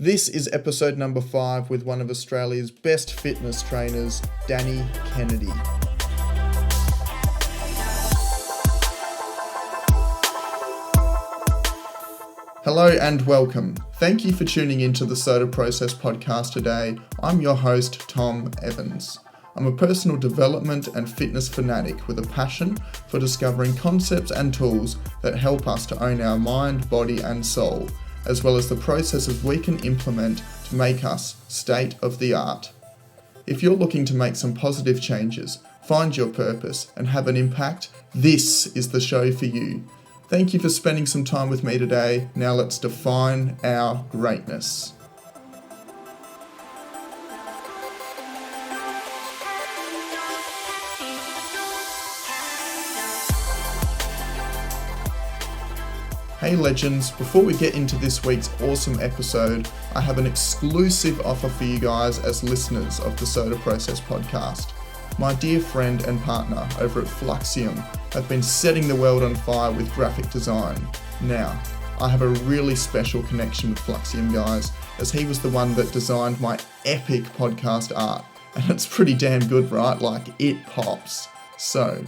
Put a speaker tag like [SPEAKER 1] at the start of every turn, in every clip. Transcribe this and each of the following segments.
[SPEAKER 1] This is episode number 5 with one of Australia's best fitness trainers, Danny Kennedy. Hello and welcome. Thank you for tuning into the SOTA Process podcast today. I'm your host, Tom Evans. I'm a personal development and fitness fanatic with a passion for discovering concepts and tools that help us to own our mind, body and soul, as well as the processes we can implement to make us state of the art. If you're looking to make some positive changes, find your purpose and have an impact, this is the show for you. Thank you for spending some time with me today. Now let's define our greatness. Hey legends, before we get into this week's awesome episode, I have an exclusive offer for you guys as listeners of the SOTA Process podcast. My dear friend and partner over at Fluxium have been setting the world on fire with graphic design. Now, I have a really special connection with Fluxium, guys, as he was the one that designed my epic podcast art. And it's pretty damn good, right? Like, it pops. So,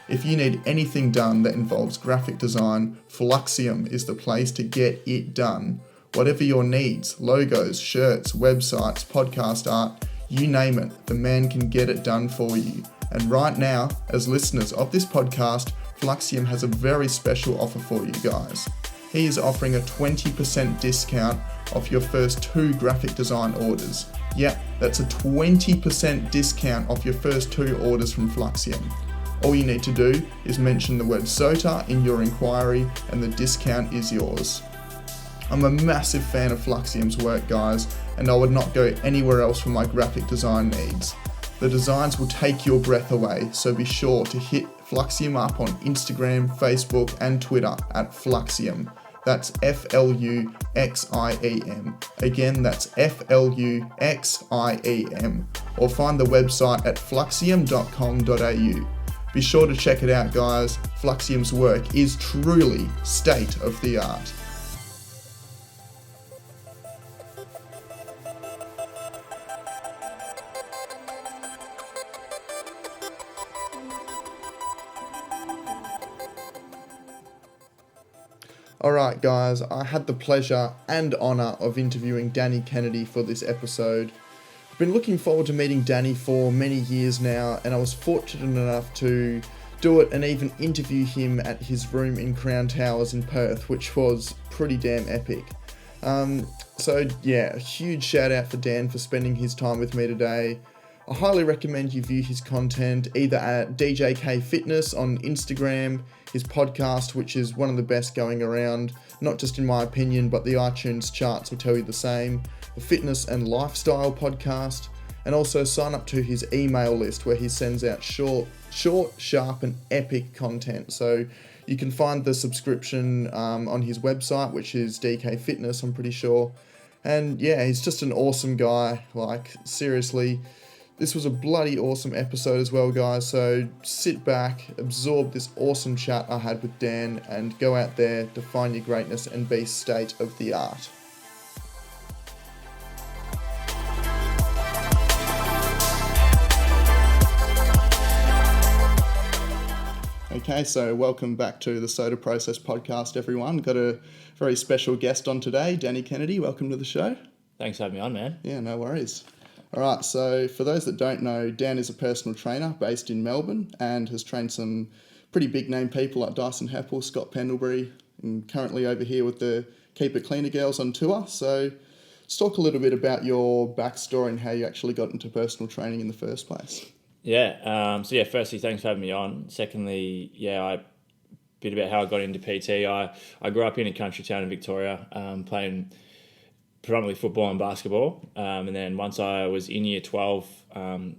[SPEAKER 1] if you need anything done that involves graphic design, Fluxium is the place to get it done. Whatever your needs, logos, shirts, websites, podcast art, you name it, the man can get it done for you. And right now, as listeners of this podcast, Fluxium has a very special offer for you guys. He is offering a 20% discount off your first 2 graphic design orders. Yep, that's a 20% discount off your first 2 orders from Fluxium. All you need to do is mention the word SOTA in your inquiry and the discount is yours. I'm a massive fan of Fluxium's work, guys, and I would not go anywhere else for my graphic design needs. The designs will take your breath away, so be sure to hit Fluxium up on Instagram, Facebook and Twitter at Fluxium. That's Fluxiem. Again, that's Fluxiem. Or find the website at fluxium.com.au. Be sure to check it out, guys. Fluxium's work is truly state of the art. Alright guys, I had the pleasure and honour of interviewing Danny Kennedy for this episode. I've been looking forward to meeting Danny for many years now, and I was fortunate enough to do it and even interview him at his room in Crown Towers in Perth, which was pretty damn epic. So yeah, a huge shout out for Dan for spending his time with me today. I highly recommend you view his content either at DJK Fitness on Instagram, his podcast, which is one of the best going around, not just in my opinion, but the iTunes charts will tell you the same, the Fitness and Lifestyle podcast, and also sign up to his email list where he sends out short, sharp and epic content. So you can find the subscription on his website, which is DK Fitness, I'm pretty sure. And yeah, he's just an awesome guy, like seriously. This was a bloody awesome episode as well, guys, so sit back, absorb this awesome chat I had with Dan, and go out there, define your greatness, and be state of the art. Okay, so welcome back to the SOTA Process podcast, everyone. Got a very special guest on today, Danny Kennedy. Welcome to the show.
[SPEAKER 2] Thanks for having me on, man.
[SPEAKER 1] Yeah, no worries. All right, so for those that don't know, Dan is a personal trainer based in Melbourne and has trained some pretty big name people like Dyson Heppel, Scott Pendlebury, and currently over here with the Keep It Cleaner girls on tour. So let's talk a little bit about your backstory and how you actually got into personal training in the first place.
[SPEAKER 2] Yeah, firstly, thanks for having me on. Secondly, a bit about how I got into PT. I grew up in a country town in Victoria, playing predominantly football and basketball, and then once I was in year 12, a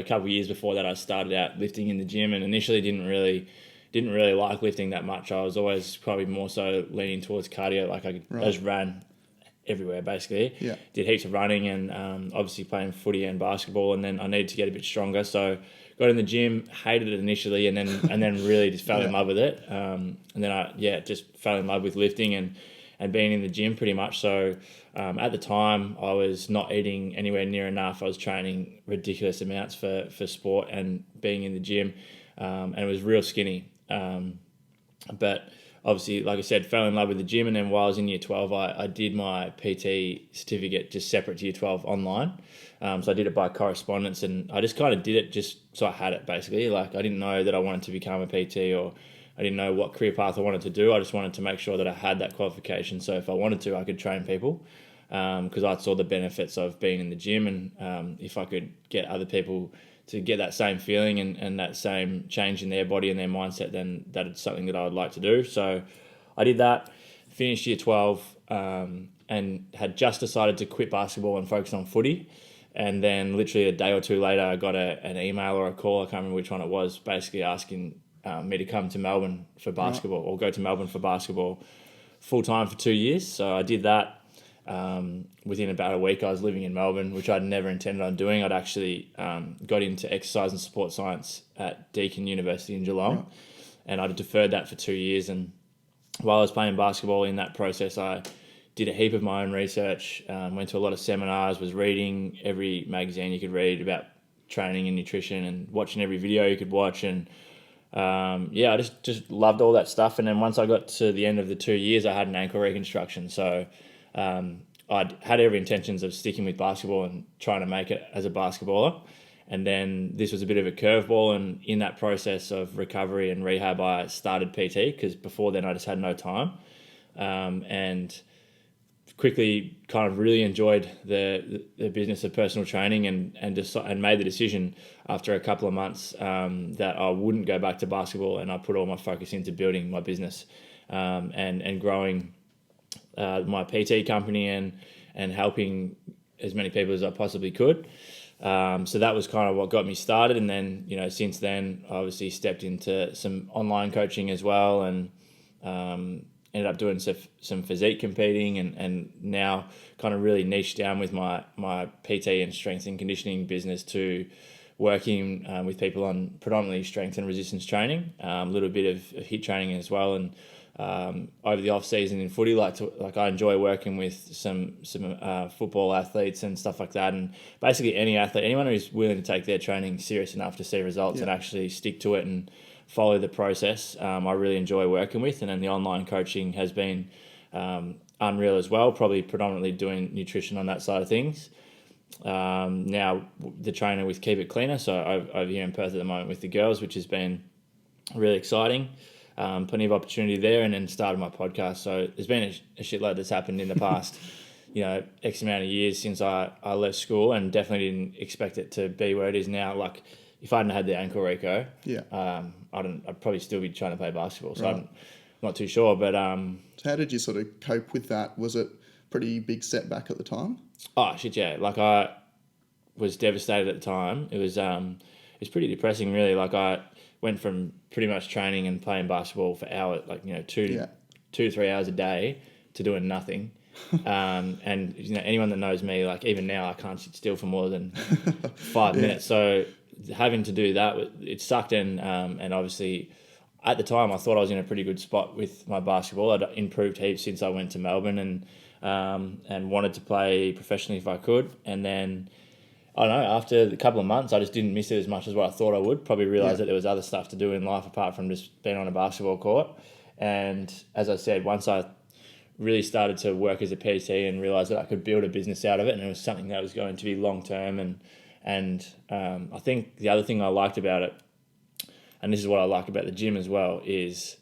[SPEAKER 2] couple of years before that, I started out lifting in the gym, and initially didn't really like lifting that much. I was always probably more so leaning towards cardio. Like I just ran everywhere basically.
[SPEAKER 1] Yeah.
[SPEAKER 2] Did heaps of running and obviously playing footy and basketball, and then I needed to get a bit stronger, so got in the gym, hated it initially, and then really just fell in love with it. And then I just fell in love with lifting and and being in the gym pretty much. So at the time, I was not eating anywhere near enough. I was training ridiculous amounts for sport and being in the gym, and it was real skinny. But obviously, like I said, fell in love with the gym, and then while I was in year 12, I did my PT certificate just separate to year 12 online. So I did it by correspondence, and I just kind of did it just so I had it, basically. Like, I didn't know that I wanted to become a PT, or I didn't know what career path I wanted to do. I just wanted to make sure that I had that qualification, so if I wanted to, I could train people, because I saw the benefits of being in the gym, and if I could get other people to get that same feeling and that same change in their body and their mindset, then that's something that I would like to do. So I did that, finished year 12, and had just decided to quit basketball and focus on footy. And then literally a day or two later, I got an email or a call, I can't remember which one it was, basically asking me to come to Melbourne for basketball, or go to Melbourne for basketball full time for 2 years. So I did that. Within about a week, I was living in Melbourne, which I'd never intended on doing. I'd actually got into exercise and support science at Deakin University in Geelong, and I'd deferred that for 2 years. And while I was playing basketball in that process, I did a heap of my own research, went to a lot of seminars, was reading every magazine you could read about training and nutrition, and watching every video you could watch. And I just loved all that stuff. And then once I got to the end of the 2 years, I had an ankle reconstruction. So I'd had every intentions of sticking with basketball and trying to make it as a basketballer. And then this was a bit of a curveball. And in that process of recovery and rehab, I started PT, because before then I just had no time. And quickly kind of really enjoyed the business of personal training, and made the decision after a couple of months that I wouldn't go back to basketball, and I put all my focus into building my business and growing my PT company and helping as many people as I possibly could. So that was kind of what got me started. And then, since then, I obviously stepped into some online coaching as well, and ended up doing some physique competing, and now kind of really niched down with my PT and strength and conditioning business to working with people on predominantly strength and resistance training, a little bit of HIIT training as well. And over the off season in footy, I enjoy working with some football athletes and stuff like that, and basically any athlete, anyone who's willing to take their training serious enough to see results and actually stick to it and follow the process. I really enjoy working with, and then the online coaching has been unreal as well, probably predominantly doing nutrition on that side of things. Now the trainer with Keep It Cleaner, so over here in Perth at the moment with the girls, which has been really exciting. Plenty of opportunity there, and then started my podcast. So there's been a shitload that's happened in the past, X amount of years since I left school, and definitely didn't expect it to be where it is now. Like, if I hadn't had the ankle reco, I'd probably still be trying to play basketball. So I'm not too sure. But
[SPEAKER 1] so how did you sort of cope with that? Was it pretty big setback at the time?
[SPEAKER 2] Oh shit, yeah. Like, I was devastated at the time. It was pretty depressing, really. Like, I went from pretty much training and playing basketball for hours, 2 to 3 hours a day, to doing nothing. And anyone that knows me, like, even now I can't sit still for more than 5 minutes. So having to do that, it sucked. And obviously at the time I thought I was in a pretty good spot with my basketball. I'd improved heaps since I went to Melbourne, and wanted to play professionally if I could. And then, I don't know, after a couple of months, I just didn't miss it as much as what I thought I would. Probably realised that there was other stuff to do in life apart from just being on a basketball court. And as I said, once I really started to work as a PT and realised that I could build a business out of it, and it was something that was going to be long term. And I think the other thing I liked about it, and this is what I like about the gym as well, is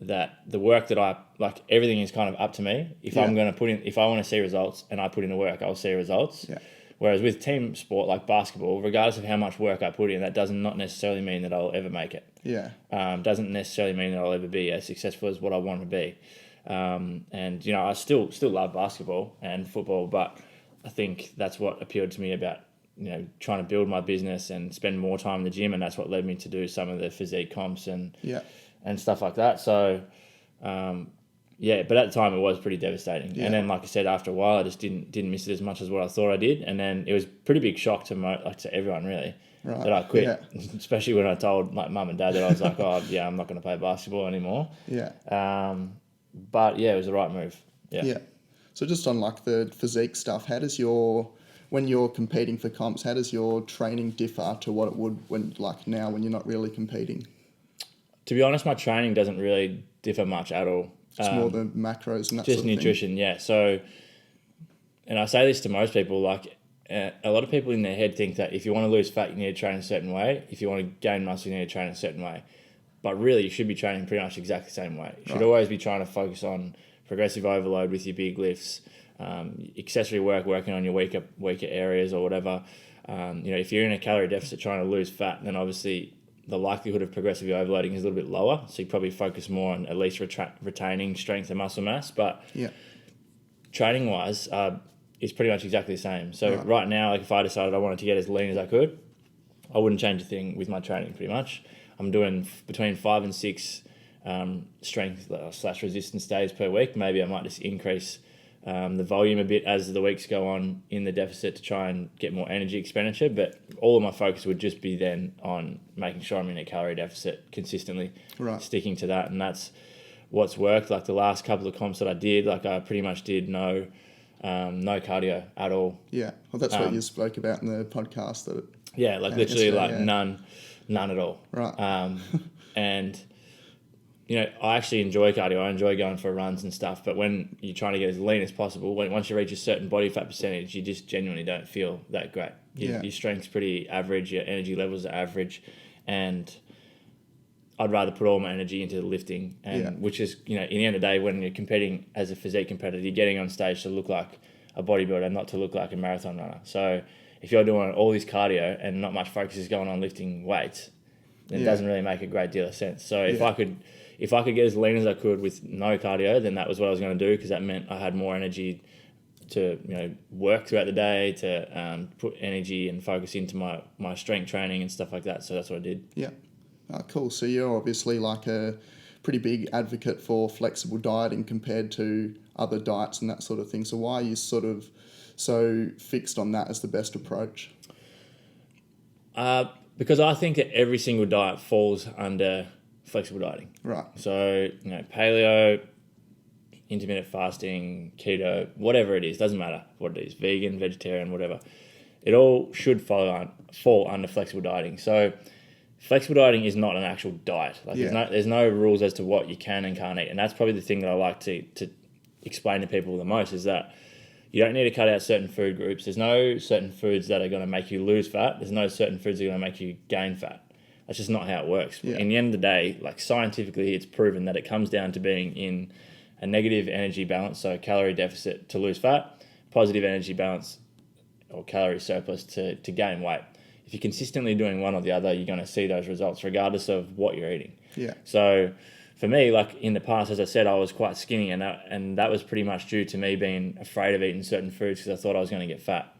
[SPEAKER 2] that the work that everything is kind of up to me. If I'm going to if I want to see results and I put in the work, I'll see results. Yeah. Whereas with team sport like basketball, regardless of how much work I put in, that does not necessarily mean that I'll ever make it. Yeah. Doesn't necessarily mean that I'll ever be as successful as what I want to be. And I still love basketball and football, but I think that's what appealed to me about trying to build my business and spend more time in the gym, and that's what led me to do some of the physique comps and stuff like that. So but at the time it was pretty devastating. Yeah. And then, like I said, after a while I just didn't miss it as much as what I thought I did. And then it was a pretty big shock to everyone, really, that I quit, especially when I told my mum and dad that I was like, I'm not going to play basketball anymore. Yeah. But yeah, it was the right move.
[SPEAKER 1] Yeah. So just on like the physique stuff, when you're competing for comps, how does your training differ to what it would when you're not really competing?
[SPEAKER 2] To be honest, my training doesn't really differ much at all.
[SPEAKER 1] It's more the macros and that
[SPEAKER 2] Just
[SPEAKER 1] sort of
[SPEAKER 2] nutrition,
[SPEAKER 1] thing.
[SPEAKER 2] yeah. So, and I say this to most people, like a lot of people in their head think that if you want to lose fat, you need to train a certain way. If you want to gain muscle, you need to train a certain way. But really, you should be training pretty much exactly the same way. You should always be trying to focus on progressive overload with your big lifts, accessory working on your weaker areas or whatever. If you're in a calorie deficit trying to lose fat, then obviously the likelihood of progressively overloading is a little bit lower. So you probably focus more on at least retaining strength and muscle mass. But training wise, is pretty much exactly the same. So right now, like if I decided I wanted to get as lean as I could, I wouldn't change a thing with my training pretty much. I'm doing between 5 and 6 strength / resistance days per week. Maybe I might just increase the volume a bit as the weeks go on in the deficit to try and get more energy expenditure. But all of my focus would just be then on making sure I'm in a calorie deficit consistently, sticking to that. And that's what's worked. Like the last couple of comps that I did, like I pretty much did no cardio at all.
[SPEAKER 1] Yeah, well, that's what you spoke about in the podcast.
[SPEAKER 2] Literally none at all.
[SPEAKER 1] Right.
[SPEAKER 2] And I actually enjoy cardio. I enjoy going for runs and stuff. But when you're trying to get as lean as possible, once you reach a certain body fat percentage, you just genuinely don't feel that great. Your strength's pretty average. Your energy levels are average, and I'd rather put all my energy into the lifting, which is, in the end of the day, when you're competing as a physique competitor, you're getting on stage to look like a bodybuilder, not to look like a marathon runner. So if you're doing all this cardio and not much focus is going on lifting weights, then it doesn't really make a great deal of sense. So if I could get as lean as I could with no cardio, then that was what I was going to do, because that meant I had more energy to work throughout the day, to put energy and focus into my strength training and stuff like that. So that's what I did.
[SPEAKER 1] Yeah. Cool. So you're obviously like a pretty big advocate for flexible dieting compared to other diets and that sort of thing. So why are you sort of so fixed on that as the best approach?
[SPEAKER 2] Because I think that every single diet falls under flexible dieting.
[SPEAKER 1] Right.
[SPEAKER 2] So, paleo, intermittent fasting, keto, whatever it is, doesn't matter what it is, vegan, vegetarian, whatever. It all should fall under flexible dieting. So flexible dieting is not an actual diet. There's no rules as to what you can and can't eat. And that's probably the thing that I like to explain to people the most, is that you don't need to cut out certain food groups. There's no certain foods that are going to make you lose fat. There's no certain foods that are going to make you gain fat. That's just not how it works. Yeah. In the end of the day, like scientifically, it's proven that it comes down to being in a negative energy balance, so calorie deficit to lose fat, positive energy balance or calorie surplus to gain weight. If you're consistently doing one or the other, you're going to see those results regardless of what you're eating.
[SPEAKER 1] Yeah.
[SPEAKER 2] So for me, like in the past, as I said, I was quite skinny, and that was pretty much due to me being afraid of eating certain foods because I thought I was going to get fat,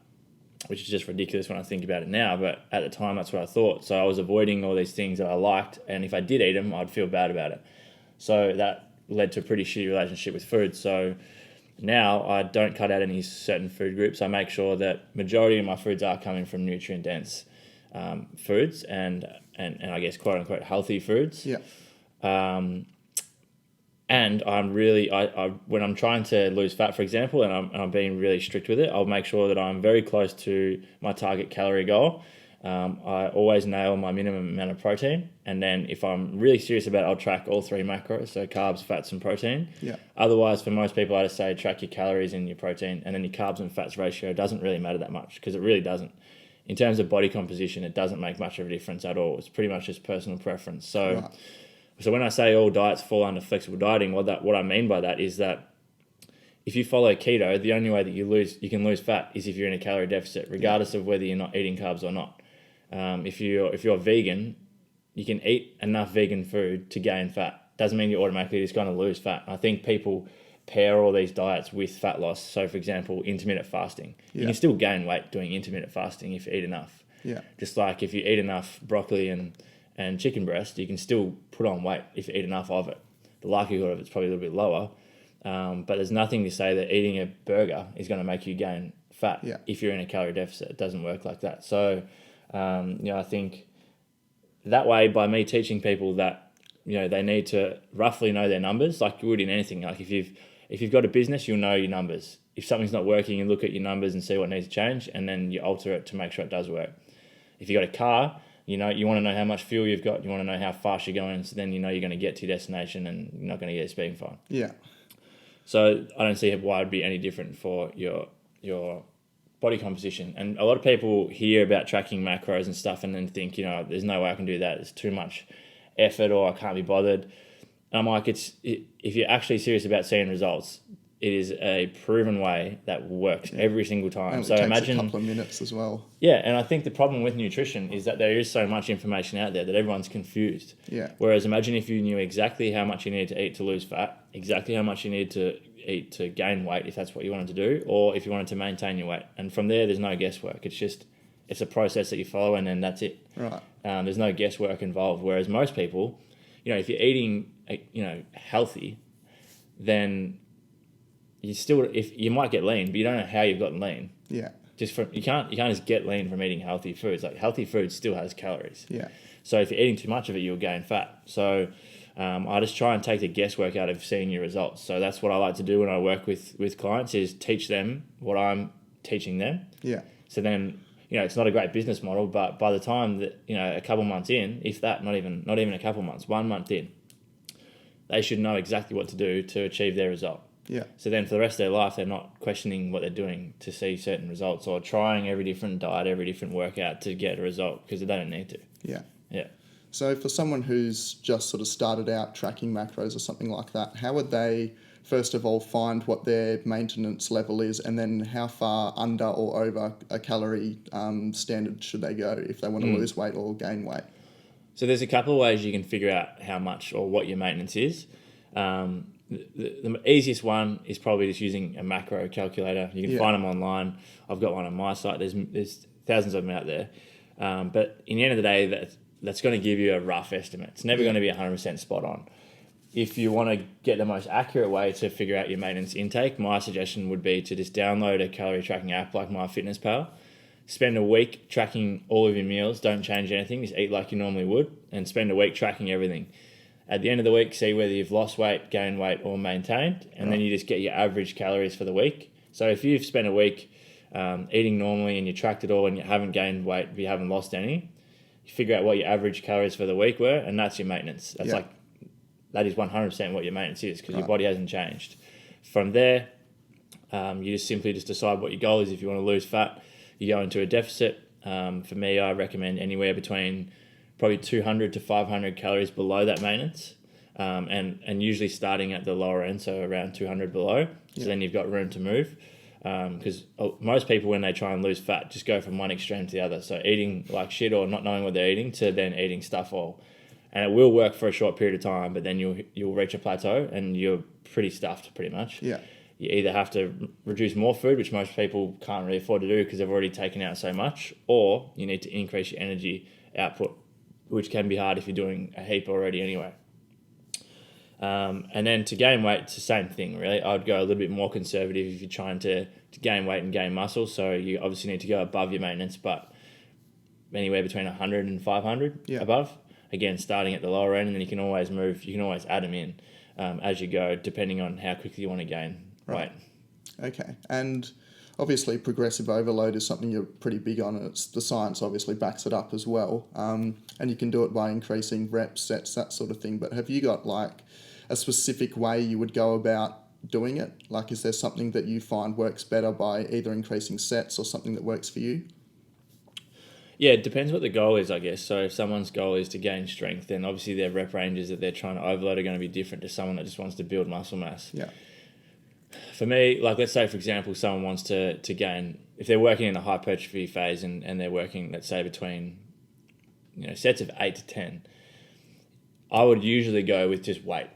[SPEAKER 2] which is just ridiculous when I think about it now. But at the time, that's what I thought. So I was avoiding all these things that I liked, and if I did eat them, I'd feel bad about it. So that led to a pretty shitty relationship with food. So now I don't cut out any certain food groups. I make sure that majority of my foods are coming from nutrient-dense foods and I guess quote-unquote healthy foods.
[SPEAKER 1] Yeah.
[SPEAKER 2] And I'm really, when I'm trying to lose fat, for example, and I'm being really strict with it, I'll make sure that I'm very close to my target calorie goal. I always nail my minimum amount of protein. And then if I'm really serious about it, I'll track all 3 macros, so carbs, fats, and protein.
[SPEAKER 1] Yeah.
[SPEAKER 2] Otherwise, for most people, I just say track your calories and your protein, and then your carbs and fats ratio doesn't really matter that much, because it really doesn't. In terms of body composition, it doesn't make much of a difference at all. It's pretty much just personal preference. So,
[SPEAKER 1] right.
[SPEAKER 2] So when I say all diets fall under flexible dieting, what I mean by that is that if you follow keto, the only way that you can lose fat is if you're in a calorie deficit, regardless of whether you're not eating carbs or not. If you're vegan, you can eat enough vegan food to gain fat. Doesn't mean you're automatically just going to lose fat. I think people pair all these diets with fat loss. So, for example, intermittent fasting. Yeah. You can still gain weight doing intermittent fasting if you eat enough.
[SPEAKER 1] Yeah.
[SPEAKER 2] Just like if you eat enough broccoli and chicken breast, you can still put on weight if you eat enough of it. The likelihood of it's probably a little bit lower. But there's nothing to say that eating a burger is going to make you gain fat if you're in a calorie deficit. It doesn't work like that. So, I think that way, by me teaching people that, they need to roughly know their numbers, like you would in anything. Like if if you've got a business, you'll know your numbers. If something's not working, you look at your numbers and see what needs to change, and then you alter it to make sure it does work. If you've got a car, you want to know how much fuel you've got, you want to know how fast you're going, so then you're going to get to your destination and you're not going to get a speeding fine.
[SPEAKER 1] Yeah.
[SPEAKER 2] So I don't see why it'd be any different for your body composition. And a lot of people hear about tracking macros and stuff and then think, there's no way I can do that. It's too much effort, or I can't be bothered. And I'm like, if you're actually serious about seeing results, it is a proven way that works every single time.
[SPEAKER 1] And
[SPEAKER 2] so
[SPEAKER 1] it takes
[SPEAKER 2] imagine
[SPEAKER 1] a couple of minutes as well.
[SPEAKER 2] Yeah, and I think the problem with nutrition is that there is so much information out there that everyone's confused.
[SPEAKER 1] Yeah.
[SPEAKER 2] Whereas imagine if you knew exactly how much you needed to eat to lose fat, exactly how much you need to eat to gain weight if that's what you wanted to do, or if you wanted to maintain your weight. And from there's no guesswork. It's a process that you follow, and then that's it.
[SPEAKER 1] Right.
[SPEAKER 2] There's no guesswork involved. Whereas most people, if you're eating, healthy, then you might get lean, but you don't know how you've gotten lean.
[SPEAKER 1] Yeah.
[SPEAKER 2] You can't just get lean from eating healthy foods. Like, healthy food still has calories.
[SPEAKER 1] Yeah.
[SPEAKER 2] So if you're eating too much of it, you'll gain fat. So I just try and take the guesswork out of seeing your results. So that's what I like to do when I work with clients, is teach them what I'm teaching them.
[SPEAKER 1] Yeah.
[SPEAKER 2] So then, it's not a great business model, but by the time that, a couple months in, if that, not even a couple months, 1 month in, they should know exactly what to do to achieve their result.
[SPEAKER 1] Yeah.
[SPEAKER 2] So then for the rest of their life, they're not questioning what they're doing to see certain results, or trying every different diet, every different workout to get a result, because they don't need to.
[SPEAKER 1] Yeah.
[SPEAKER 2] Yeah.
[SPEAKER 1] So for someone who's just sort of started out tracking macros or something like that, how would they, first of all, find what their maintenance level is, and then how far under or over a calorie standard should they go if they want to lose weight or gain weight?
[SPEAKER 2] So there's a couple of ways you can figure out how much or what your maintenance is. The easiest one is probably just using a macro calculator. You can find them online. I've got one on my site. There's thousands of them out there. But in the end of the day, that's going to give you a rough estimate. It's never going to be 100% spot on. If you want to get the most accurate way to figure out your maintenance intake, my suggestion would be to just download a calorie tracking app like MyFitnessPal. Spend a week tracking all of your meals. Don't change anything. Just eat like you normally would, and spend a week tracking everything. At the end of the week, see whether you've lost weight, gained weight, or maintained, and then you just get your average calories for the week. So if you've spent a week eating normally and you tracked it all and you haven't gained weight but you haven't lost any, you figure out what your average calories for the week were, and that's your maintenance. That is 100% what your maintenance is, because your body hasn't changed. From there, you just simply decide what your goal is. If you want to lose fat, you go into a deficit. For me, I recommend anywhere between probably 200 to 500 calories below that maintenance, and usually starting at the lower end, so around 200 below. So then you've got room to move, because most people, when they try and lose fat, just go from one extreme to the other. So eating like shit or not knowing what they're eating, to then eating stuff all. And it will work for a short period of time, but then you'll reach a plateau and you're pretty stuffed pretty much.
[SPEAKER 1] Yeah.
[SPEAKER 2] You either have to reduce more food, which most people can't really afford to do because they've already taken out so much, or you need to increase your energy output, which can be hard if you're doing a heap already anyway. And then to gain weight, it's the same thing, really. I'd go a little bit more conservative if you're trying to gain weight and gain muscle. So you obviously need to go above your maintenance, but anywhere between 100 and 500 above. Again, starting at the lower end, and then you can always move. You can always add them in as you go, depending on how quickly you want to gain weight.
[SPEAKER 1] Okay. And obviously progressive overload is something you're pretty big on, and the science obviously backs it up as well. And you can do it by increasing reps, sets, that sort of thing. But have you got like a specific way you would go about doing it? Like, is there something that you find works better by either increasing sets or something that works for you?
[SPEAKER 2] Yeah, it depends what the goal is, I guess. So if someone's goal is to gain strength, then obviously their rep ranges that they're trying to overload are going to be different to someone that just wants to build muscle mass.
[SPEAKER 1] Yeah.
[SPEAKER 2] For me, like, let's say, for example, someone wants to gain, if they're working in a hypertrophy phase and they're working, let's say, between sets of 8 to 10, I would usually go with just weight,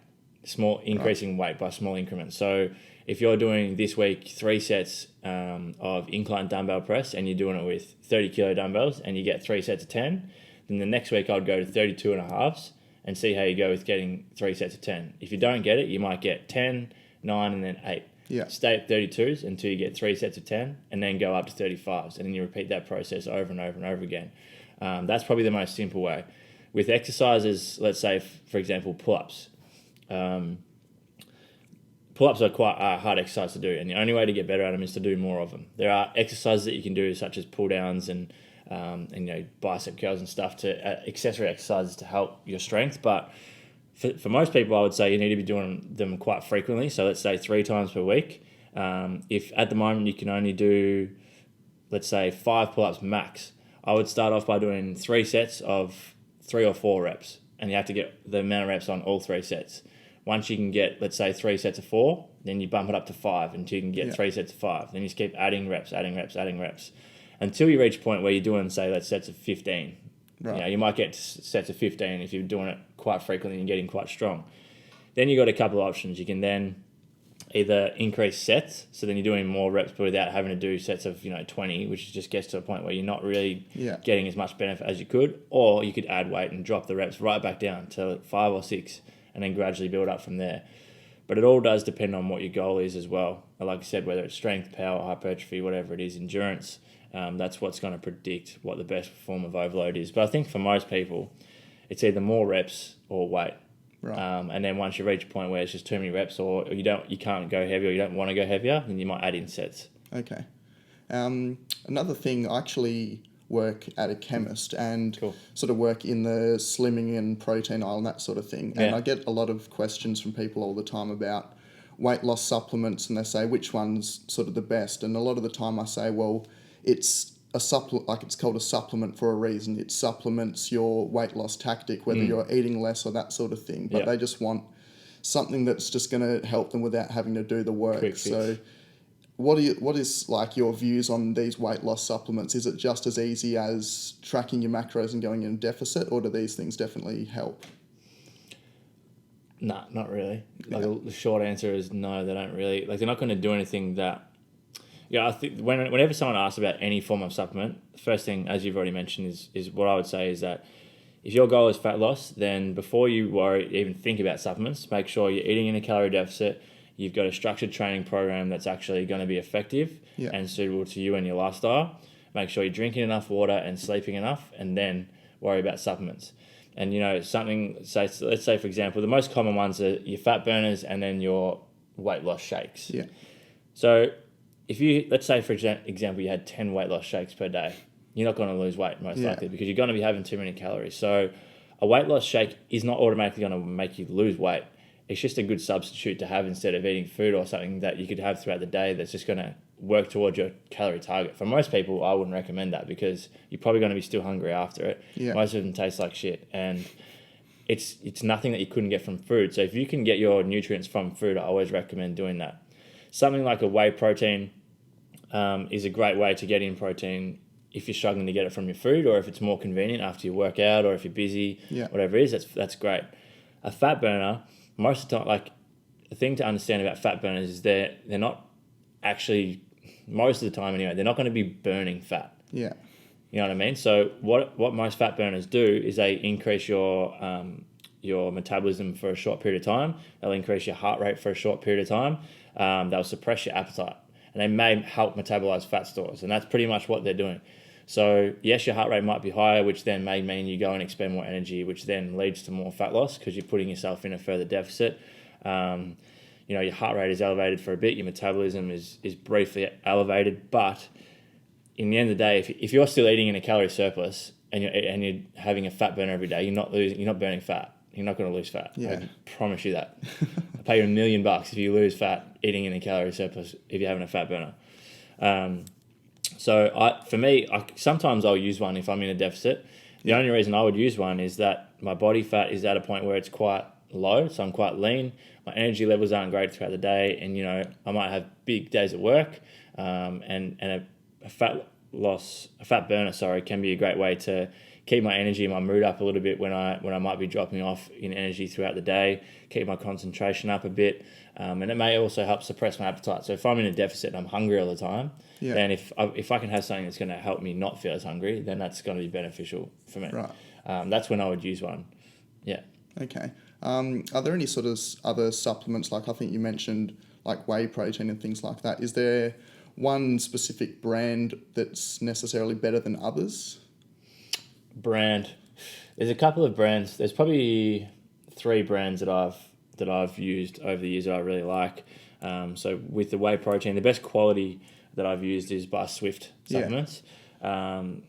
[SPEAKER 2] increasing weight by small increments. So if you're doing this week 3 sets of incline dumbbell press and you're doing it with 30 kilo dumbbells and you get 3 sets of 10, then the next week I'd go to 32 and a halves and see how you go with getting 3 sets of 10. If you don't get it, you might get 10, 9, and then 8.
[SPEAKER 1] Yeah.
[SPEAKER 2] Stay at 32s until you get 3 sets of 10 and then go up to 35s, and then you repeat that process over and over and over again. That's probably the most simple way. With exercises, let's say, for example, pull-ups. pull-ups are quite a hard exercise to do, and the only way to get better at them is to do more of them. There are exercises that you can do, such as pull-downs and bicep curls and stuff, to accessory exercises to help your strength. But for most people, I would say you need to be doing them quite frequently. So let's say 3 times per week. If at the moment you can only do, let's say 5 pull-ups max, I would start off by doing 3 sets of 3 or 4 reps, and you have to get the amount of reps on all 3 sets. Once you can get, let's say, 3 sets of 4, then you bump it up to 5 until you can get 3 sets of 5. Then you just keep adding reps until you reach a point where you're doing, say, sets of 15. Right. You might get to sets of 15 if you're doing it quite frequently and getting quite strong. Then you've got a couple of options. You can then either increase sets, so then you're doing more reps but without having to do sets of 20, which just gets to a point where you're not really getting as much benefit as you could. Or you could add weight and drop the reps right back down to 5 or 6 and then gradually build up from there. But it all does depend on what your goal is as well. Like I said, whether it's strength, power, hypertrophy, whatever it is, endurance, that's what's going to predict what the best form of overload is. But I think for most people, it's either more reps or weight. Right. And then once you reach a point where it's just too many reps, or you can't go heavier, or you don't want to go heavier, then you might add in sets.
[SPEAKER 1] Okay. Another thing, I actually work at a chemist and sort of work in the slimming and protein aisle and that sort of thing. And I get a lot of questions from people all the time about weight loss supplements, and they say which one's sort of the best. And a lot of the time I say, well, it's a supplement, like it's called a supplement for a reason. It supplements your weight loss tactic, whether you're eating less or that sort of thing. But they just want something that's just going to help them without having to do the work.
[SPEAKER 2] Quick fix.
[SPEAKER 1] So what is like your views on these weight loss supplements? Is it just as easy as tracking your macros and going in a deficit, or do these things definitely help?
[SPEAKER 2] No, not really. The short answer is no, they don't really. They're not going to do anything that... Yeah, I think whenever someone asks about any form of supplement, the first thing, as you've already mentioned, is what I would say is that if your goal is fat loss, then before you even think about supplements, make sure you're eating in a calorie deficit. You've got a structured training program that's actually going to be effective and suitable to you and your lifestyle. Make sure you're drinking enough water and sleeping enough, and then worry about supplements. And let's say for example, the most common ones are your fat burners and then your weight loss shakes. Yeah. So if you, let's say for example, you had 10 weight loss shakes per day, you're not going to lose weight most likely because you're going to be having too many calories. So a weight loss shake is not automatically going to make you lose weight. It's just a good substitute to have instead of eating food or something that you could have throughout the day that's just going to work towards your calorie target. For most people, I wouldn't recommend that because you're probably going to be still hungry after it. Yeah. Most of them taste like shit, and it's nothing that you couldn't get from food. So if you can get your nutrients from food, I always recommend doing that. Something like a whey protein is a great way to get in protein if you're struggling to get it from your food, or if it's more convenient after you work out, or if you're busy, whatever it is, that's great. A fat burner, most of the time, the thing to understand about fat burners is they're not actually, most of the time anyway, they're not going to be burning fat. Yeah. You know what I mean? So what most fat burners do is they increase your metabolism for a short period of time. They'll increase your heart rate for a short period of time. They'll suppress your appetite, and they may help metabolize fat stores, and that's pretty much what they're doing. So yes, your heart rate might be higher, which then may mean you go and expend more energy, which then leads to more fat loss because you're putting yourself in a further deficit. Your heart rate is elevated for a bit, your metabolism is briefly elevated, but in the end of the day, if you're still eating in a calorie surplus and you're having a fat burner every day, you're not burning fat. You're not going to lose fat. Yeah. I promise you that. I'll pay you $1 million if you lose fat eating in a calorie surplus if you're having a fat burner. For me, sometimes I'll use one if I'm in a deficit. The only reason I would use one is that my body fat is at a point where it's quite low, so I'm quite lean. My energy levels aren't great throughout the day, and I might have big days at work. And a fat burner, can be a great way to keep my energy and my mood up a little bit when I might be dropping off in energy throughout the day, keep my concentration up a bit, and it may also help suppress my appetite. So if I'm in a deficit and I'm hungry all the time, then if I can have something that's going to help me not feel as hungry, then that's going to be beneficial for me. Right. That's when I would use one. Yeah.
[SPEAKER 1] Okay. Are there any sort of other supplements, like I think you mentioned, like whey protein and things like that? Is there one specific brand that's necessarily better than others?
[SPEAKER 2] Brand. There's a couple of brands. There's probably 3 brands that I've used over the years that I really like. So with the whey protein, the best quality that I've used is by Swift supplements. Jarrah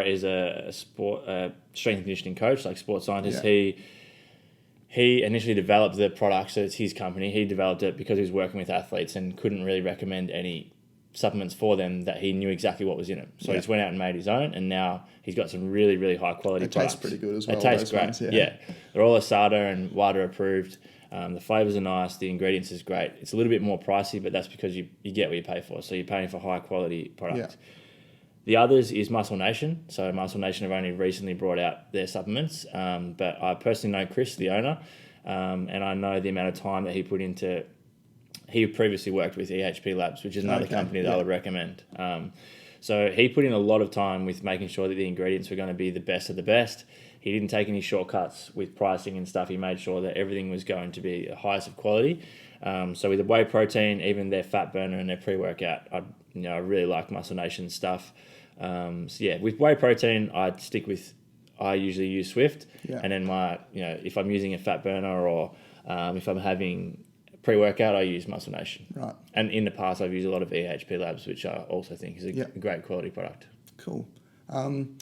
[SPEAKER 2] is a strength and conditioning coach, like sports scientist.
[SPEAKER 1] Yeah.
[SPEAKER 2] He initially developed the product, so it's his company. He developed it because he was working with athletes and couldn't really recommend any supplements for them that he knew exactly what was in it. So he just went out and made his own, and now he's got some really, really high quality products.
[SPEAKER 1] They taste pretty good as well.
[SPEAKER 2] They taste great.
[SPEAKER 1] Ones,
[SPEAKER 2] yeah. They're all SOTA and WADA approved. The flavors are nice. The ingredients is great. It's a little bit more pricey, but that's because you get what you pay for. So you're paying for high quality product.
[SPEAKER 1] Yeah.
[SPEAKER 2] The others is Muscle Nation. So Muscle Nation have only recently brought out their supplements, but I personally know Chris, the owner, and I know the amount of time that he put into. He previously worked with EHP Labs, which is another company that I would recommend. So he put in a lot of time with making sure that the ingredients were going to be the best of the best. He didn't take any shortcuts with pricing and stuff. He made sure that everything was going to be the highest of quality. So with the whey protein, even their fat burner and their pre-workout, I really like Muscle Nation stuff. With whey protein, I usually use Swift, and then if I'm using a fat burner or if I'm having pre-workout, I use Muscle Nation.
[SPEAKER 1] Right.
[SPEAKER 2] And in the past, I've used a lot of EHP Labs, which I also think is a great quality product.
[SPEAKER 1] Cool.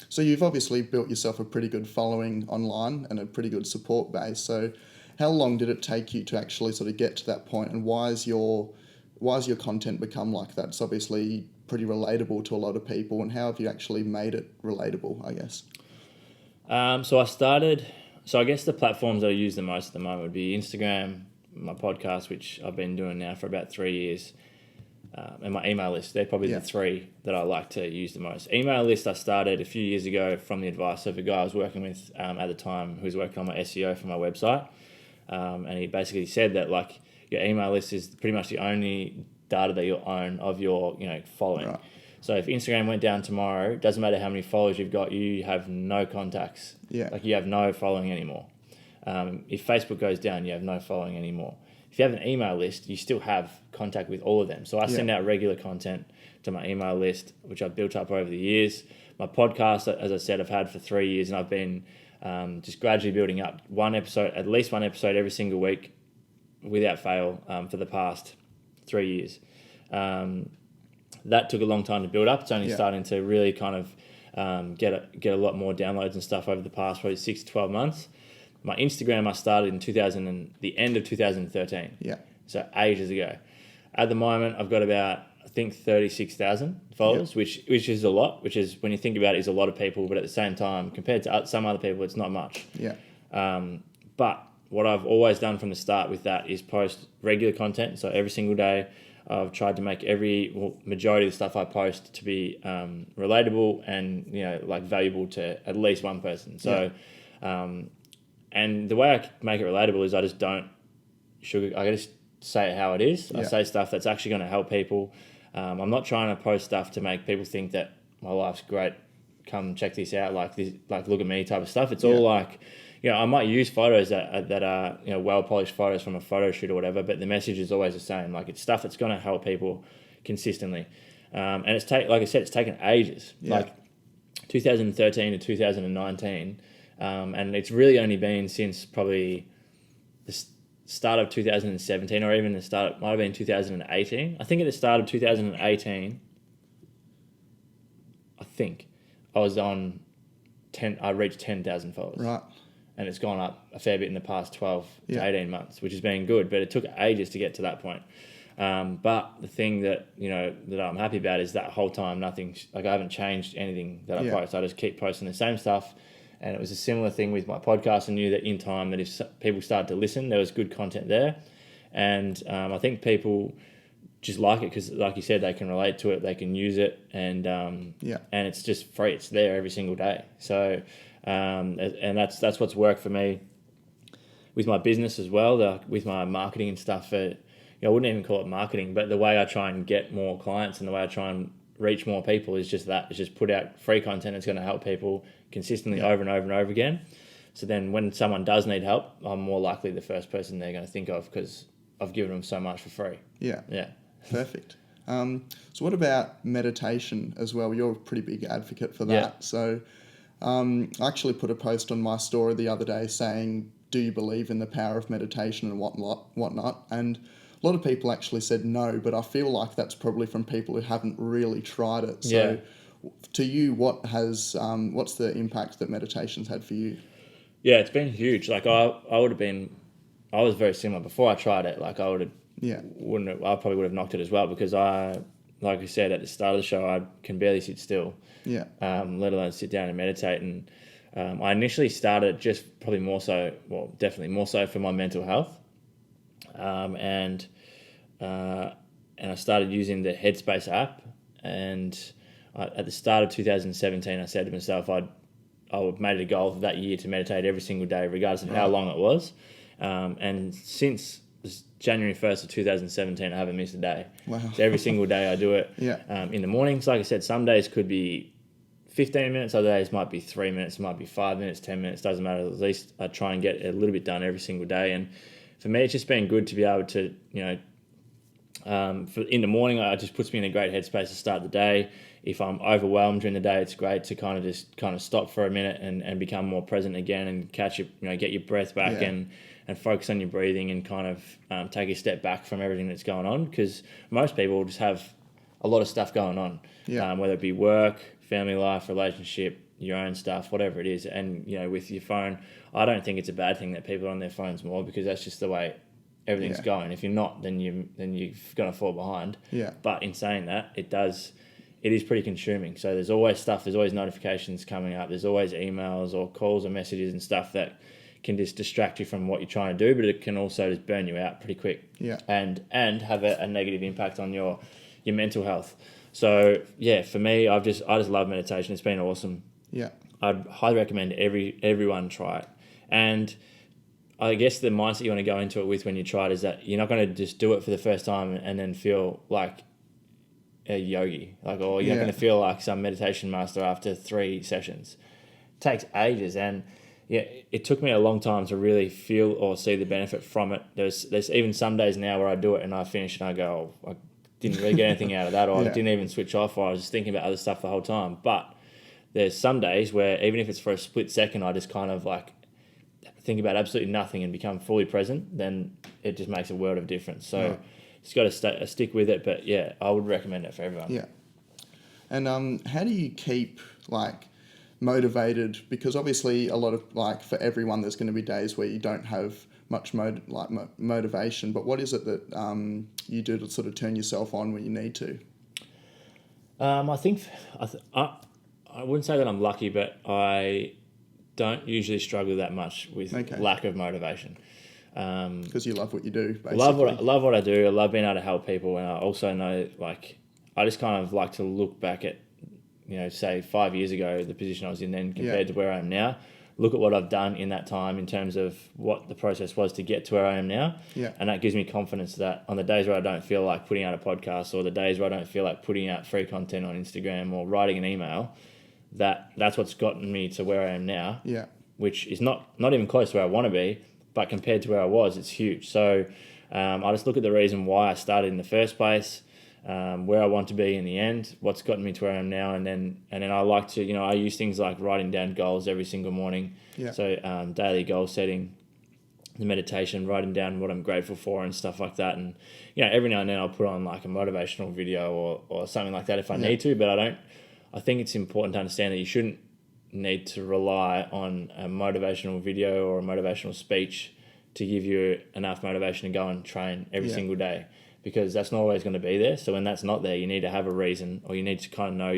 [SPEAKER 1] So you've obviously built yourself a pretty good following online and a pretty good support base. So how long did it take you to actually sort of get to that point, and why has your content become like that? It's obviously pretty relatable to a lot of people, and how have you actually made it relatable, I guess?
[SPEAKER 2] So I guess the platforms that I use the most at the moment would be Instagram, my podcast, which I've been doing now for about 3 years, and my email list. They're probably the three that I like to use the most. Email list I started a few years ago from the advice of a guy I was working with at the time who was working on my SEO for my website, and he basically said that like your email list is pretty much the only data that you'll own of your following. Right. So if Instagram went down tomorrow, it doesn't matter how many followers you've got, you have no contacts. Yeah. Like you have no following anymore. If Facebook goes down, you have no following anymore. If you have an email list, you still have contact with all of them. So I send out regular content to my email list, which I've built up over the years. My podcast, as I said, I've had for 3 years, and I've been just gradually building up at least one episode every single week without fail for the past 3 years. That took a long time to build up. It's only starting to really kind of get a lot more downloads and stuff over the past probably 6 to 12 months. My Instagram I started in the end of 2013. Yeah. So ages ago. At the moment, I've got about, I think, 36,000 followers, which is a lot, which is, when you think about it, is a lot of people, but at the same time, compared to some other people, it's not much. Yeah. But what I've always done from the start with that is post regular content. So every single day, I've tried to make majority of the stuff I post to be relatable and like valuable to at least one person. So, and the way I make it relatable is I just don't I just say it how it is. I say stuff that's actually going to help people. I'm not trying to post stuff to make people think that my life's great. Come check this out, like look at me type of stuff. It's all like, I might use photos that are well polished photos from a photo shoot or whatever, but the message is always the same. Like it's stuff that's going to help people consistently, and like I said, it's taken ages, like 2013 to 2019, and it's really only been since probably the start of 2017, or even might have been 2018. I think at the start of 2018, I was on 10. I reached 10,000 followers. Right. And it's gone up a fair bit in the past 12 to 18 months, which has been good, but it took ages to get to that point. But the thing that I'm happy about is that whole time I haven't changed anything that I post. I just keep posting the same stuff. And it was a similar thing with my podcast. I knew that in time that if people started to listen, there was good content there. And I think people just like it because, like you said, they can relate to it, they can use it, and it's just free. It's there every single day. So, and that's what's worked for me with my business as well. With my marketing and stuff. I wouldn't even call it marketing, but the way I try and get more clients and the way I try and reach more people is just that. It's just put out free content that's going to help people consistently over and over and over again. So then when someone does need help, I'm more likely the first person they're going to think of because I've given them so much for free. Yeah. Yeah.
[SPEAKER 1] Perfect. So what about meditation as well? You're a pretty big advocate for that. Yeah. So I actually put a post on my story the other day saying, do you believe in the power of meditation and whatnot? And a lot of people actually said no, but I feel like that's probably from people who haven't really tried it. So to you, what's the impact that meditation's had for you?
[SPEAKER 2] Yeah, it's been huge. Like I was very similar before I tried it. Like I probably would have knocked it as well, because like I said at the start of the show, I can barely sit still.
[SPEAKER 1] Yeah.
[SPEAKER 2] Let alone sit down and meditate. And I initially started just probably definitely more so for my mental health. And I started using the Headspace app. And at the start of 2017, I said to myself, I made it a goal for that year to meditate every single day, regardless of how long it was. And since January 1st of 2017, I haven't missed a day.
[SPEAKER 1] Wow.
[SPEAKER 2] So every single day I do it.
[SPEAKER 1] Yeah.
[SPEAKER 2] In the mornings, like I said, some days could be 15 minutes, other days might be 3 minutes, might be 5 minutes, 10 minutes, doesn't matter. At least I try and get a little bit done every single day. And for me, it's just been good to be able to, in the morning, it just puts me in a great headspace to start the day. If I'm overwhelmed during the day, it's great to kind of stop for a minute and become more present again, and catch get your breath back, and focus on your breathing, and kind of take a step back from everything that's going on, because most people just have a lot of stuff going on, whether it be work, family life, relationship, your own stuff, whatever it is. And with your phone, I don't think it's a bad thing that people are on their phones more, because that's just the way everything's going. If you're not, then you're going to fall behind.
[SPEAKER 1] Yeah.
[SPEAKER 2] But in saying that, it is pretty consuming. So there's always stuff, there's always notifications coming up, there's always emails or calls or messages and stuff that can just distract you from what you're trying to do, but it can also just burn you out pretty quick.
[SPEAKER 1] Yeah.
[SPEAKER 2] And have a negative impact on your mental health. So for me, I just love meditation. It's been awesome.
[SPEAKER 1] Yeah.
[SPEAKER 2] I'd highly recommend everyone try it. And I guess the mindset you want to go into it with when you try it is that you're not going to just do it for the first time and then feel like a yogi, or you're not going to feel like some meditation master after 3 sessions. It takes ages, and it took me a long time to really feel or see the benefit from it. There's even some days now where I do it and I finish and I go, I didn't really get anything out of that, or I didn't even switch off, or I was just thinking about other stuff the whole time. But there's some days where even if it's for a split second, I just kind of think about absolutely nothing and become fully present, then it just makes a world of difference. So just got to stick with it. But I would recommend it for everyone.
[SPEAKER 1] Yeah. And how do you keep motivated? Because obviously a lot of for everyone, there's going to be days where you don't have much motivation. But what is it that you do to sort of turn yourself on when you need to?
[SPEAKER 2] I think I wouldn't say that I'm lucky, but I don't usually struggle that much with lack of motivation.
[SPEAKER 1] Because you love what you do, basically.
[SPEAKER 2] Love what I do. I love being able to help people, and I also know I just kind of like to look back at say 5 years ago, the position I was in then compared to where I am now. Look at what I've done in that time in terms of what the process was to get to where I am now.
[SPEAKER 1] Yeah.
[SPEAKER 2] And that gives me confidence that on the days where I don't feel like putting out a podcast, or the days where I don't feel like putting out free content on Instagram or writing an email, that's what's gotten me to where I am now.
[SPEAKER 1] Yeah.
[SPEAKER 2] Which is not even close to where I want to be, but compared to where I was, it's huge. So I just look at the reason why I started in the first place, where I want to be in the end, what's gotten me to where I am now, and then I like to, I use things like writing down goals every single morning.
[SPEAKER 1] Yeah.
[SPEAKER 2] So daily goal setting, the meditation, writing down what I'm grateful for and stuff like that. And every now and then I'll put on a motivational video or something like that if I need to, but I think it's important to understand that you shouldn't need to rely on a motivational video or a motivational speech to give you enough motivation to go and train every single day, because that's not always going to be there. So when that's not there, you need to have a reason, or you need to kind of know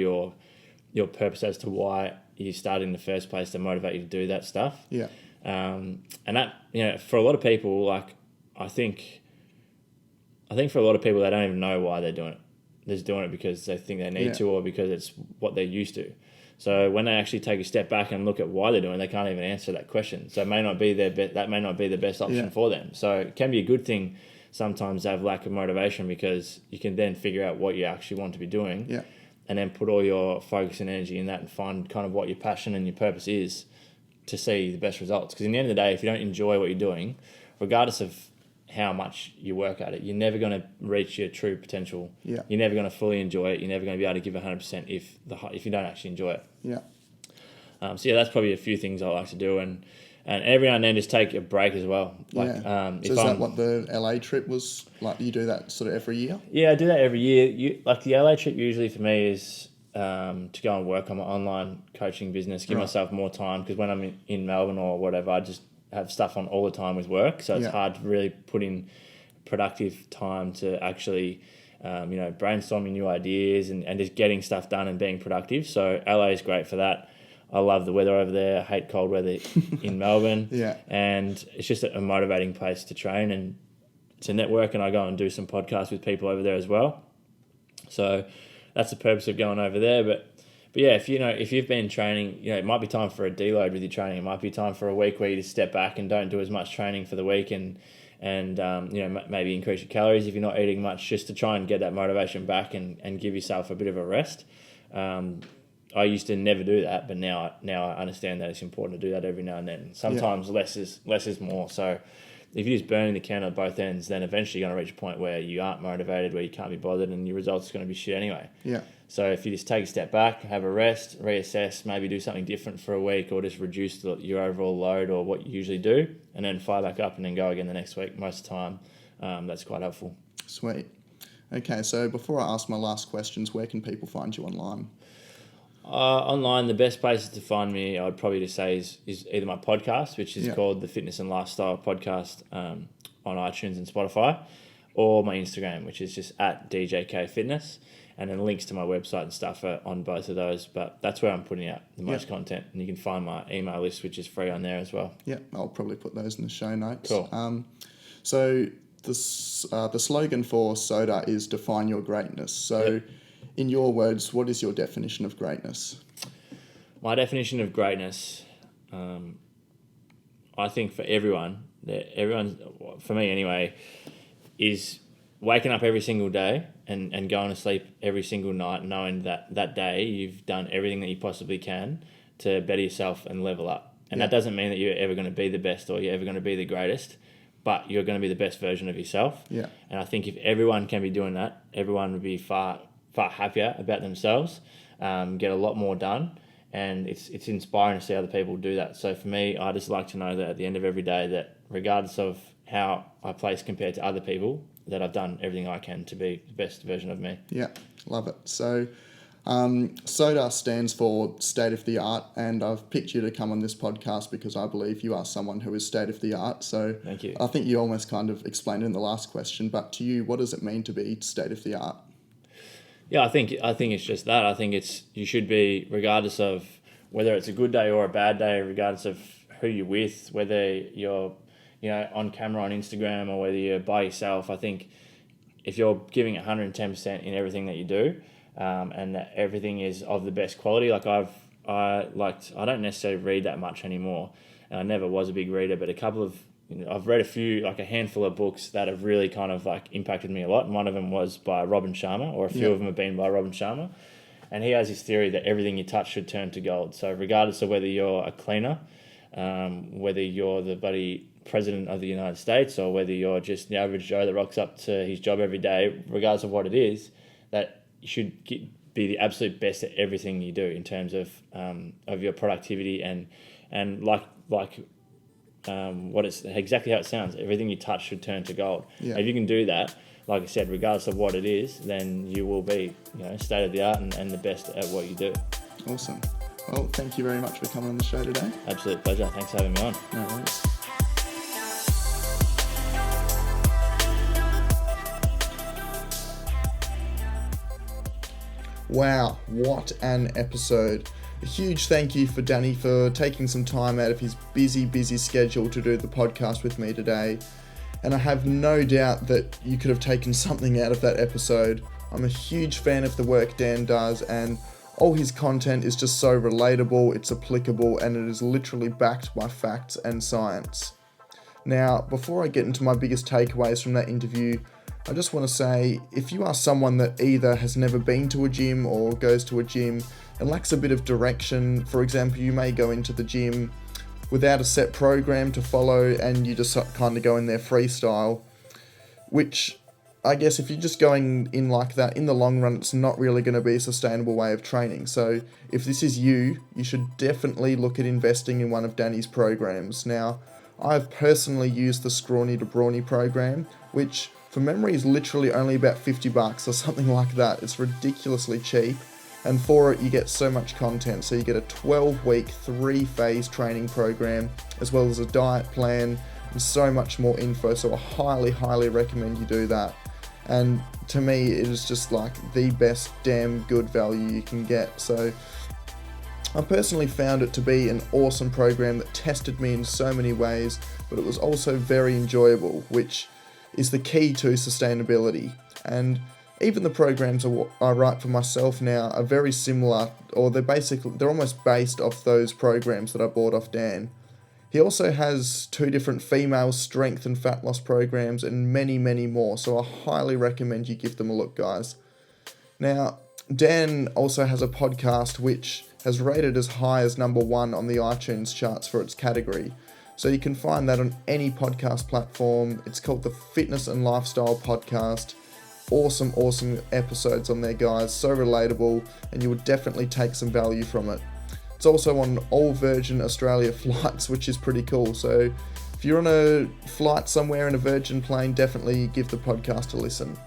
[SPEAKER 2] your purpose as to why you started in the first place to motivate you to do that stuff.
[SPEAKER 1] Yeah.
[SPEAKER 2] And that, for a lot of people, I think for a lot of people, they don't even know why they're doing it. They're just doing it because they think they need to, or because it's what they're used to. So when they actually take a step back and look at why they're doing it, they can't even answer that question. So it may not be that may not be the best option for them. So it can be a good thing sometimes to have lack of motivation, because you can then figure out what you actually want to be doing, and then put all your focus and energy in that and find kind of what your passion and your purpose is to see the best results. Because in the end of the day, if you don't enjoy what you're doing, regardless of how much you work at it, you're never going to reach your true potential.
[SPEAKER 1] Yeah.
[SPEAKER 2] You're never going to fully enjoy it. You're never going to be able to give 100% if you don't actually enjoy it.
[SPEAKER 1] Yeah.
[SPEAKER 2] So that's probably a few things I like to do, and And every now and then just take a break as well. Like,
[SPEAKER 1] So is that what the LA trip was like? You do that sort of every year?
[SPEAKER 2] Yeah, I do that every year. Like the LA trip usually for me is to go and work on my online coaching business, give myself more time, because when I'm in Melbourne or whatever, I just have stuff on all the time with work. So it's hard to really put in productive time to actually, brainstorming new ideas and just getting stuff done and being productive. So LA is great for that. I love the weather over there. I hate cold weather in Melbourne. And it's just a motivating place to train and to network. And I go and do some podcasts with people over there as well. So that's the purpose of going over there. But yeah, if you've been training, it might be time for a deload with your training. It might be time for a week where you just step back and don't do as much training for the week and maybe increase your calories if you're not eating much, just to try and get that motivation back and give yourself a bit of a rest. I used to never do that, but now I understand that it's important to do that every now and then. Sometimes less is more. So if you're just burning the candle at both ends, then eventually you're going to reach a point where you aren't motivated, where you can't be bothered, and your results are going to be shit anyway. So if you just take a step back, have a rest, reassess, maybe do something different for a week, or just reduce your overall load or what you usually do, and then fire back up and then go again the next week, most of the time, that's quite helpful.
[SPEAKER 1] Sweet. Okay, so before I ask my last questions, where can people find you online?
[SPEAKER 2] Online, the best places to find me, I would probably just say is either my podcast, which is called the Fitness and Lifestyle Podcast on iTunes and Spotify, or my Instagram, which is just at DJK Fitness, and then links to my website and stuff are on both of those. But that's where I'm putting out the most content, and you can find my email list, which is free on there as well. Yeah,
[SPEAKER 1] I'll probably put those in the show notes.
[SPEAKER 2] Cool.
[SPEAKER 1] So the slogan for SOTA is define your greatness. So in your words, what is your definition of greatness?
[SPEAKER 2] My definition of greatness, I think for everyone, for me anyway, is waking up every single day and going to sleep every single night knowing that day you've done everything that you possibly can to better yourself and level up. And that doesn't mean that you're ever going to be the best or you're ever going to be the greatest, but you're going to be the best version of yourself. And I think if everyone can be doing that, everyone would be far happier about themselves, get a lot more done, and it's inspiring to see other people do that. So for me, I just like to know that at the end of every day, that regardless of how I place compared to other people, that I've done everything I can to be the best version of me.
[SPEAKER 1] Yeah, love it. So SOTA stands for state of the art, and I've picked you to come on this podcast because I believe you are someone who is state of the art. So
[SPEAKER 2] thank you.
[SPEAKER 1] I think you almost kind of explained it in the last question, but to you, what does it mean to be state of the art?
[SPEAKER 2] Yeah, I think it's just that. I think you should be, regardless of whether it's a good day or a bad day, regardless of who you're with, whether you're on camera on Instagram or whether you're by yourself. I think if you're giving 110% in everything that you do, and that everything is of the best quality. Like I don't necessarily read that much anymore, and I never was a big reader, but I've read a handful of books that have really kind of like impacted me a lot. And one of them was by Robin Sharma, or a few of them have been by Robin Sharma. And he has this theory that everything you touch should turn to gold. So regardless of whether you're a cleaner, whether you're the bloody president of the United States, or whether you're just the average Joe that rocks up to his job every day, regardless of what it is, that you should be the absolute best at everything you do in terms of your productivity and what it's exactly how it sounds. Everything you touch should turn to gold. If you can do that, like I said, regardless of what it is, then you will be, state of the art and the best at what you do.
[SPEAKER 1] Awesome. Well, thank you very much for coming on the show today.
[SPEAKER 2] Absolute pleasure. Thanks for having me on.
[SPEAKER 1] No worries. Wow, what an episode. A huge thank you for Danny for taking some time out of his busy schedule to do the podcast with me today. And I have no doubt that you could have taken something out of that episode. I'm a huge fan of the work Dan does, and all his content is just so relatable, it's applicable, and it is literally backed by facts and science. Now, before I get into my biggest takeaways from that interview, I just want to say, if you are someone that either has never been to a gym or goes to a gym and lacks a bit of direction, for example, you may go into the gym without a set program to follow and you just kind of go in there freestyle, which I guess if you're just going in like that, in the long run, it's not really going to be a sustainable way of training. So if this is you, you should definitely look at investing in one of Danny's programs. Now, I've personally used the Scrawny to Brawny program, which from memory is literally only about $50 or something like that. It's ridiculously cheap. And for it, you get so much content. So you get a 12-week, 3-phase training program, as well as a diet plan, and so much more info. So I highly, highly recommend you do that. And to me, it is just like the best damn good value you can get. So I personally found it to be an awesome program that tested me in so many ways, but it was also very enjoyable, which is the key to sustainability. And even the programs I write for myself now are very similar, or they're almost based off those programs that I bought off Dan. He also has 2 different female strength and fat loss programs and many, many more, so I highly recommend you give them a look, guys. Now, Dan also has a podcast which has rated as high as number 1 on the iTunes charts for its category. So you can find that on any podcast platform. It's called the Fitness and Lifestyle Podcast. Awesome, awesome episodes on there, guys. So relatable, and you would definitely take some value from it. It's also on all Virgin Australia flights, which is pretty cool. So if you're on a flight somewhere in a Virgin plane, definitely give the podcast a listen.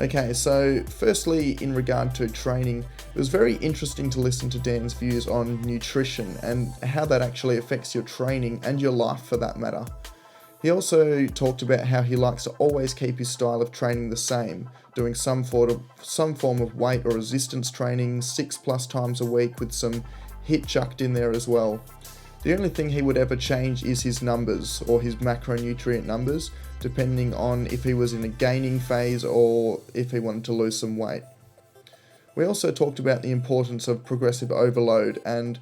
[SPEAKER 1] Okay, so firstly, in regard to training, it was very interesting to listen to Dan's views on nutrition and how that actually affects your training and your life for that matter. He also talked about how he likes to always keep his style of training the same, doing some form of weight or resistance training 6+ times a week with some HIIT chucked in there as well. The only thing he would ever change is his numbers, or his macronutrient numbers, depending on if he was in a gaining phase or if he wanted to lose some weight. We also talked about the importance of progressive overload and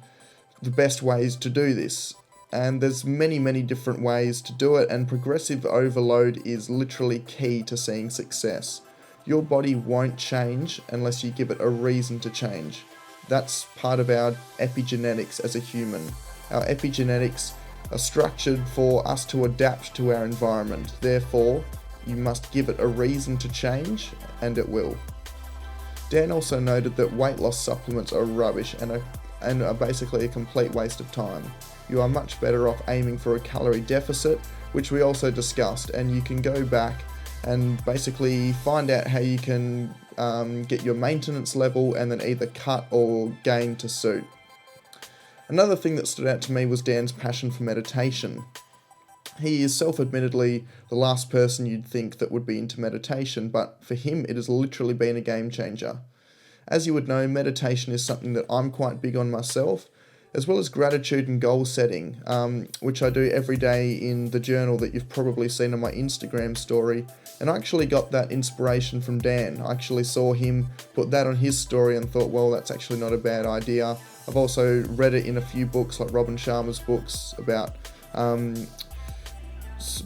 [SPEAKER 1] the best ways to do this. And there's many, many different ways to do it, and progressive overload is literally key to seeing success. Your body won't change unless you give it a reason to change. That's part of our epigenetics as a human. Our epigenetics are structured for us to adapt to our environment. Therefore, you must give it a reason to change, and it will. Dan also noted that weight loss supplements are rubbish and are basically a complete waste of time. You are much better off aiming for a calorie deficit, which we also discussed, and you can go back and basically find out how you can get your maintenance level and then either cut or gain to suit. Another thing that stood out to me was Dan's passion for meditation. He is self-admittedly the last person you'd think that would be into meditation, but for him it has literally been a game changer. As you would know, meditation is something that I'm quite big on myself, as well as gratitude and goal setting, which I do every day in the journal that you've probably seen on my Instagram story. And I actually got that inspiration from Dan. I actually saw him put that on his story and thought, well, that's actually not a bad idea. I've also read it in a few books, like Robin Sharma's books, about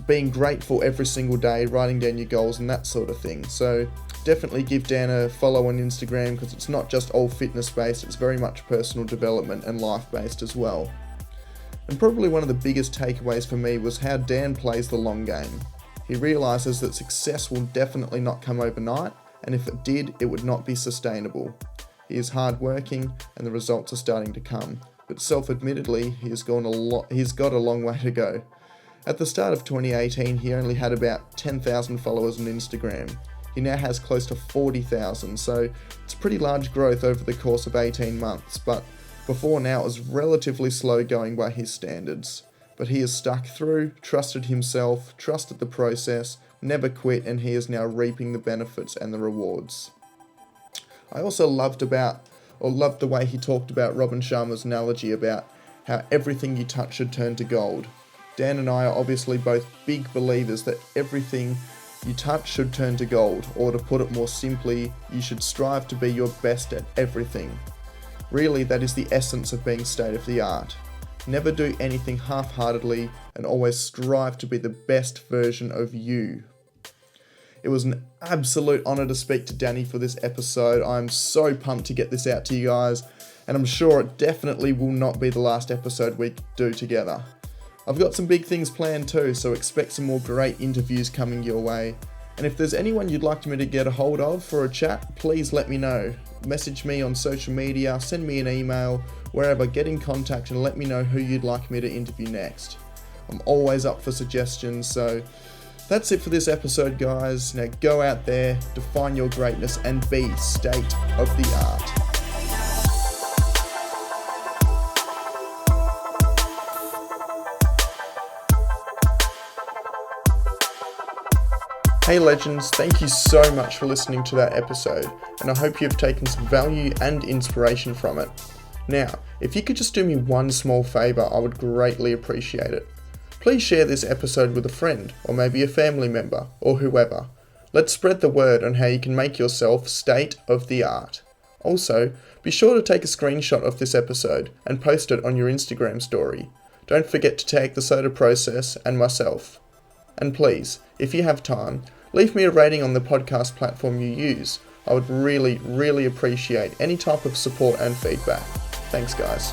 [SPEAKER 1] being grateful every single day, writing down your goals and that sort of thing. So definitely give Dan a follow on Instagram, because it's not just all fitness based, it's very much personal development and life based as well. And probably one of the biggest takeaways for me was how Dan plays the long game. He realises that success will definitely not come overnight, and if it did, it would not be sustainable. He is hardworking and the results are starting to come, but self-admittedly, he's got a long way to go. At the start of 2018, he only had about 10,000 followers on Instagram. He now has close to 40,000, so it's pretty large growth over the course of 18 months, but before now it was relatively slow going by his standards. But he has stuck through, trusted himself, trusted the process, never quit, and he is now reaping the benefits and the rewards. I also loved the way he talked about Robin Sharma's analogy about how everything you touch should turn to gold. Dan and I are obviously both big believers that everything you touch should turn to gold, or to put it more simply, you should strive to be your best at everything. Really, that is the essence of being state of the art. Never do anything half-heartedly, and always strive to be the best version of you. It was an absolute honour to speak to Danny for this episode. I'm so pumped to get this out to you guys, and I'm sure it definitely will not be the last episode we do together. I've got some big things planned too, so expect some more great interviews coming your way. And if there's anyone you'd like me to get a hold of for a chat, please let me know. Message me on social media, send me an email, wherever, get in contact and let me know who you'd like me to interview next. I'm always up for suggestions, so that's it for this episode, guys. Now go out there, define your greatness, and be state of the art. Hey legends, thank you so much for listening to that episode, and I hope you've taken some value and inspiration from it. Now, if you could just do me one small favour, I would greatly appreciate it. Please share this episode with a friend, or maybe a family member, or whoever. Let's spread the word on how you can make yourself state of the art. Also, be sure to take a screenshot of this episode and post it on your Instagram story. Don't forget to tag the SOTA process and myself. And please, if you have time, leave me a rating on the podcast platform you use. I would really appreciate any type of support and feedback. Thanks, guys.